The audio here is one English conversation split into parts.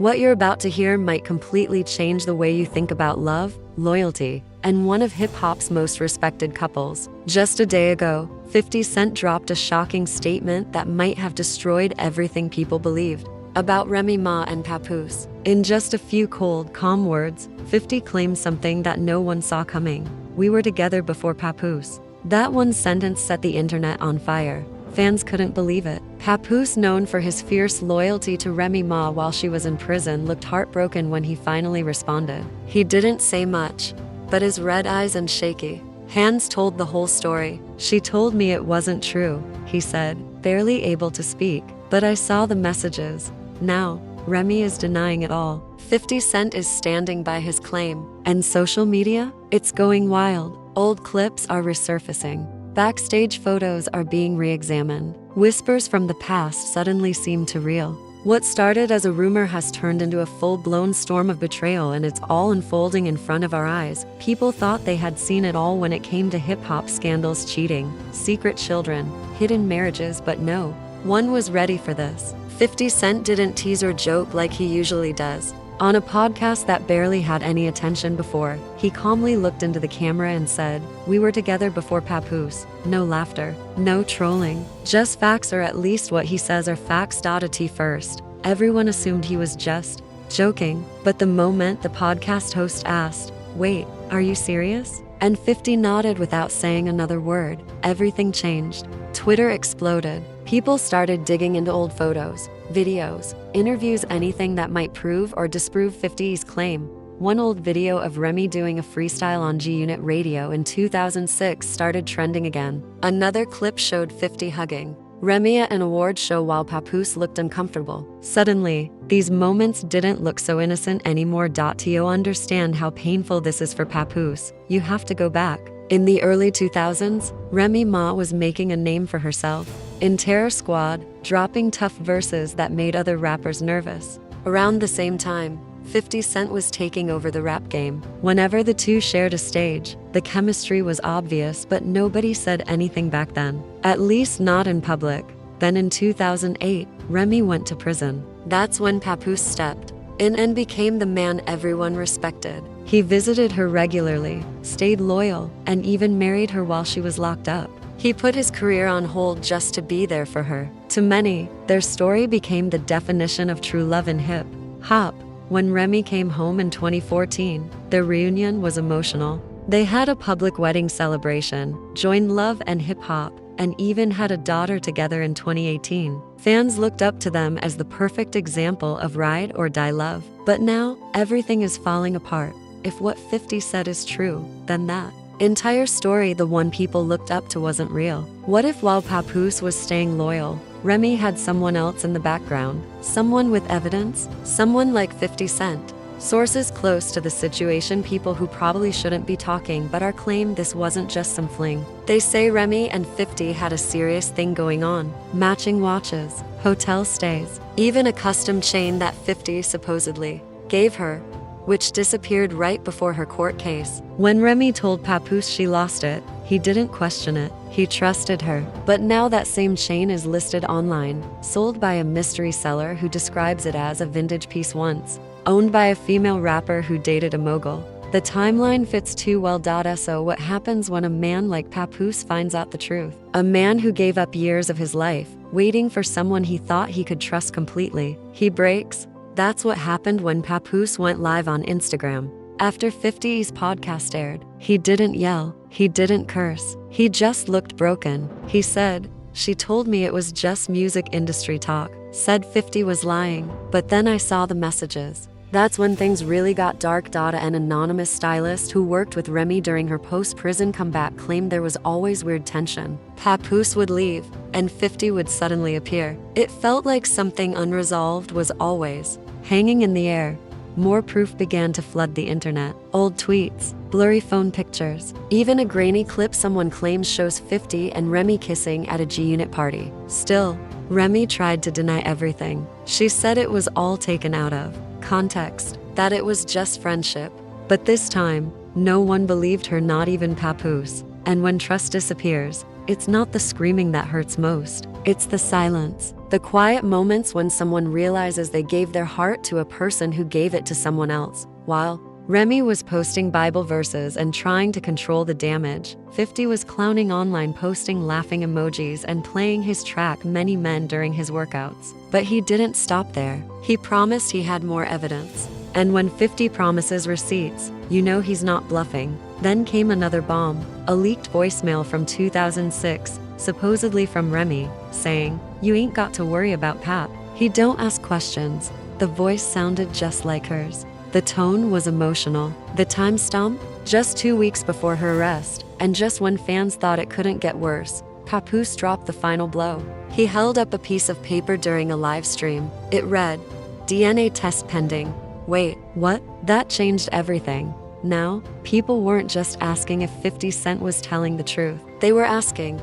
What you're about to hear might completely change the way you think about love, loyalty, and one of hip-hop's most respected couples. Just a day ago, 50 Cent dropped a shocking statement that might have destroyed everything people believed about Remy Ma and Papoose. In just a few cold, calm words, 50 claimed something that no one saw coming. "We were together before Papoose." That one sentence set the internet on fire. Fans couldn't believe it. Papoose, known for his fierce loyalty to Remy Ma while she was in prison, looked heartbroken when he finally responded. He didn't say much, but his red eyes and shaky hands told the whole story. "She told me it wasn't true," he said, barely able to speak. "But I saw the messages. Now, Remy is denying it all." 50 Cent is standing by his claim. And social media? It's going wild. Old clips are resurfacing. Backstage photos are being re-examined. Whispers from the past suddenly seem too real. What started as a rumor has turned into a full-blown storm of betrayal, and it's all unfolding in front of our eyes. People thought they had seen it all when it came to hip-hop scandals, cheating, secret children, hidden marriages, but no one was ready for this. 50 Cent didn't tease or joke like he usually does. On a podcast that barely had any attention before, he calmly looked into the camera and said, "We were together before Papoose." No laughter, no trolling, just facts, or at least what he says are facts. At first, everyone assumed he was just joking, but the moment the podcast host asked, "Wait, are you serious?" and 50 nodded without saying another word, everything changed. Twitter exploded. People started digging into old photos, videos, interviews, anything that might prove or disprove 50's claim. One old video of Remy doing a freestyle on G-Unit radio in 2006 started trending again. Another clip showed 50 hugging Remy at an awards show while Papoose looked uncomfortable. Suddenly, these moments didn't look so innocent anymore. To understand how painful this is for Papoose, you have to go back. In the early 2000s, Remy Ma was making a name for herself in Terror Squad, dropping tough verses that made other rappers nervous. Around the same time, 50 Cent was taking over the rap game. Whenever the two shared a stage, the chemistry was obvious, but nobody said anything back then, at least not in public. Then in 2008, Remy went to prison. That's when Papoose stepped in and became the man everyone respected. He visited her regularly, stayed loyal, and even married her while she was locked up. He put his career on hold just to be there for her. To many, their story became the definition of true love in hip-hop. When Remy came home in 2014, their reunion was emotional. They had a public wedding celebration, joined love and hip-hop, and even had a daughter together in 2018. Fans looked up to them as the perfect example of ride or die love. But now, everything is falling apart. If what 50 said is true, then that entire story the one people looked up to wasn't real. What if while Papoose was staying loyal, Remy had someone else in the background? Someone with evidence? Someone like 50 Cent? Sources close to the situation, people who probably shouldn't be talking but are claim this wasn't just some fling. They say Remy and 50 had a serious thing going on. Matching watches, hotel stays, even a custom chain that 50 supposedly gave her, which disappeared right before her court case. When Remy told Papoose she lost it, he didn't question it. He trusted her. But now that same chain is listed online, sold by a mystery seller who describes it as a vintage piece once owned by a female rapper who dated a mogul. The timeline fits too well. So what happens when a man like Papoose finds out the truth? A man who gave up years of his life, waiting for someone he thought he could trust completely. He breaks. That's what happened when Papoose went live on Instagram. After 50's podcast aired, he didn't yell, he didn't curse, he just looked broken. He said, "She told me it was just music industry talk." Said 50 was lying, but then I saw the messages. That's when things really got dark. An anonymous stylist who worked with Remy during her post-prison comeback claimed there was always weird tension. Papoose would leave, and 50 would suddenly appear. It felt like something unresolved was always hanging in the air. More proof began to flood the internet. Old tweets, blurry phone pictures, even a grainy clip someone claims shows 50 and Remy kissing at a G-Unit party. Still, Remy tried to deny everything. She said it was all taken out of context, that it was just friendship. But this time, no one believed her, not even Papoose. And when trust disappears, it's not the screaming that hurts most. It's the silence. The quiet moments when someone realizes they gave their heart to a person who gave it to someone else. While Remy was posting Bible verses and trying to control the damage, 50 was clowning online, posting laughing emojis and playing his track Many Men during his workouts. But he didn't stop there. He promised he had more evidence. And when 50 promises receipts, you know he's not bluffing. Then came another bomb, a leaked voicemail from 2006, supposedly from Remy, saying, "You ain't got to worry about Pap. He don't ask questions." The voice sounded just like hers. The tone was emotional. The timestamp? Just 2 weeks before her arrest, and just when fans thought it couldn't get worse, Papoose dropped the final blow. He held up a piece of paper during a live stream. It read, "DNA test pending." Wait, what? That changed everything. Now, people weren't just asking if 50 Cent was telling the truth. They were asking,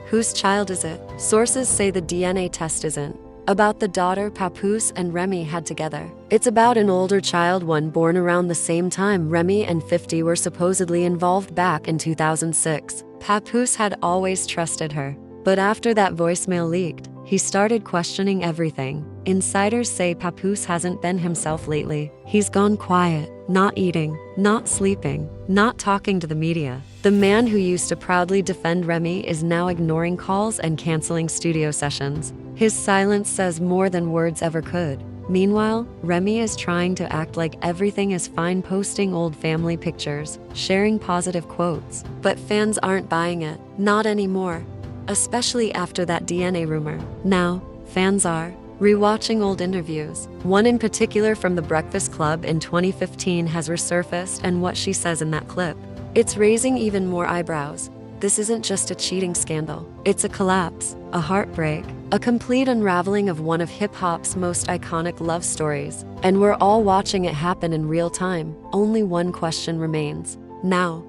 whose child is it? Sources say the DNA test isn't about the daughter Papoose and Remy had together. It's about an older child, one born around the same time Remy and 50 were supposedly involved back in 2006. Papoose had always trusted her. But after that voicemail leaked, he started questioning everything. Insiders say Papoose hasn't been himself lately. He's gone quiet, not eating, not sleeping, not talking to the media. The man who used to proudly defend Remy is now ignoring calls and canceling studio sessions. His silence says more than words ever could. Meanwhile, Remy is trying to act like everything is fine, posting old family pictures, sharing positive quotes. But fans aren't buying it. Not anymore. Especially after that DNA rumor. Now, fans are rewatching old interviews. One in particular from The Breakfast Club in 2015 has resurfaced, and what she says in that clip, it's raising even more eyebrows. This isn't just a cheating scandal. It's a collapse, a heartbreak, a complete unraveling of one of hip-hop's most iconic love stories. And we're all watching it happen in real time. Only one question remains. Now,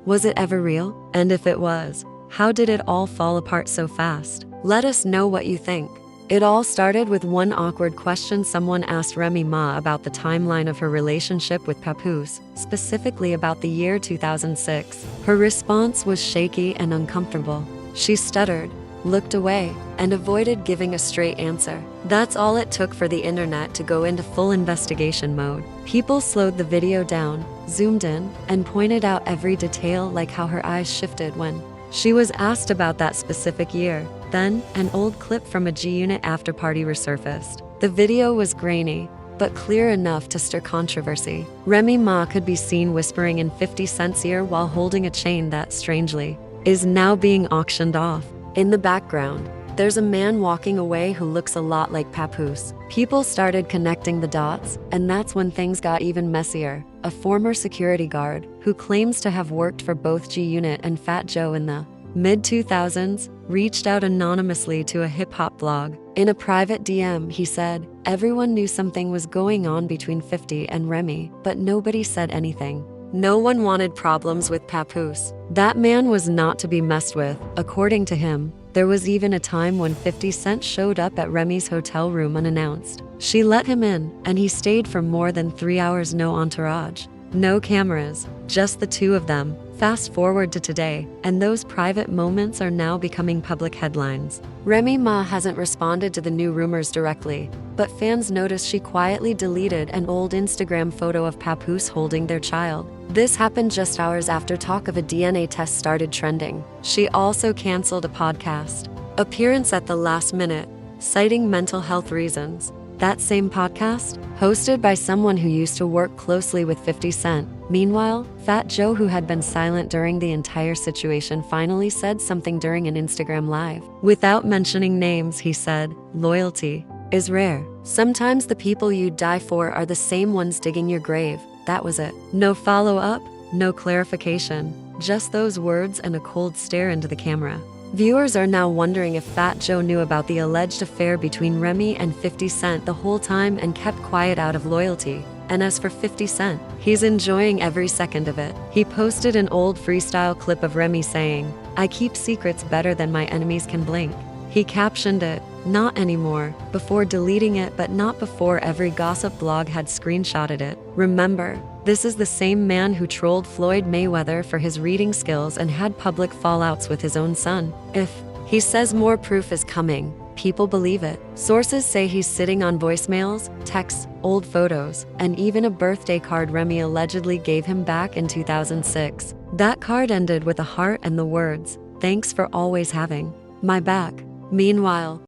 was it ever real? And if it was, how did it all fall apart so fast? Let us know what you think. It all started with one awkward question someone asked Remy Ma about the timeline of her relationship with Papoose, specifically about the year 2006. Her response was shaky and uncomfortable. She stuttered, looked away, and avoided giving a straight answer. That's all it took for the internet to go into full investigation mode. People slowed the video down, zoomed in, and pointed out every detail, like how her eyes shifted when she was asked about that specific year. Then, an old clip from a G-Unit after-party resurfaced. The video was grainy, but clear enough to stir controversy. Remy Ma could be seen whispering in 50 Cent's ear while holding a chain that, strangely, is now being auctioned off. In the background, there's a man walking away who looks a lot like Papoose. People started connecting the dots, and that's when things got even messier. A former security guard, who claims to have worked for both G-Unit and Fat Joe in the mid-2000s, reached out anonymously to a hip-hop blog. In a private DM, he said, everyone knew something was going on between 50 and Remy, but nobody said anything. No one wanted problems with Papoose. That man was not to be messed with, according to him. There was even a time when 50 Cent showed up at Remy's hotel room unannounced. She let him in, and he stayed for more than 3 hours. No entourage, no cameras, just the two of them. Fast forward to today, and those private moments are now becoming public headlines. Remy Ma hasn't responded to the new rumors directly, but fans noticed she quietly deleted an old Instagram photo of Papoose holding their child. This happened just hours after talk of a DNA test started trending. She also canceled a podcast appearance at the last minute, citing mental health reasons. That same podcast, hosted by someone who used to work closely with 50 Cent. Meanwhile, Fat Joe, who had been silent during the entire situation, finally said something during an Instagram live. Without mentioning names, he said, "Loyalty is rare. Sometimes the people you die for are the same ones digging your grave." That was it. No follow-up, no clarification, just those words and a cold stare into the camera. Viewers are now wondering if Fat Joe knew about the alleged affair between Remy and 50 Cent the whole time and kept quiet out of loyalty. And as for 50 Cent, he's enjoying every second of it. He posted an old freestyle clip of Remy saying, "I keep secrets better than my enemies can blink." He captioned it, "Not anymore," before deleting it, but not before every gossip blog had screenshotted it. Remember, this is the same man who trolled Floyd Mayweather for his reading skills and had public fallouts with his own son. If he says more proof is coming, people believe it. Sources say he's sitting on voicemails, texts, old photos, and even a birthday card Remy allegedly gave him back in 2006. That card ended with a heart and the words, "Thanks for always having my back." Meanwhile,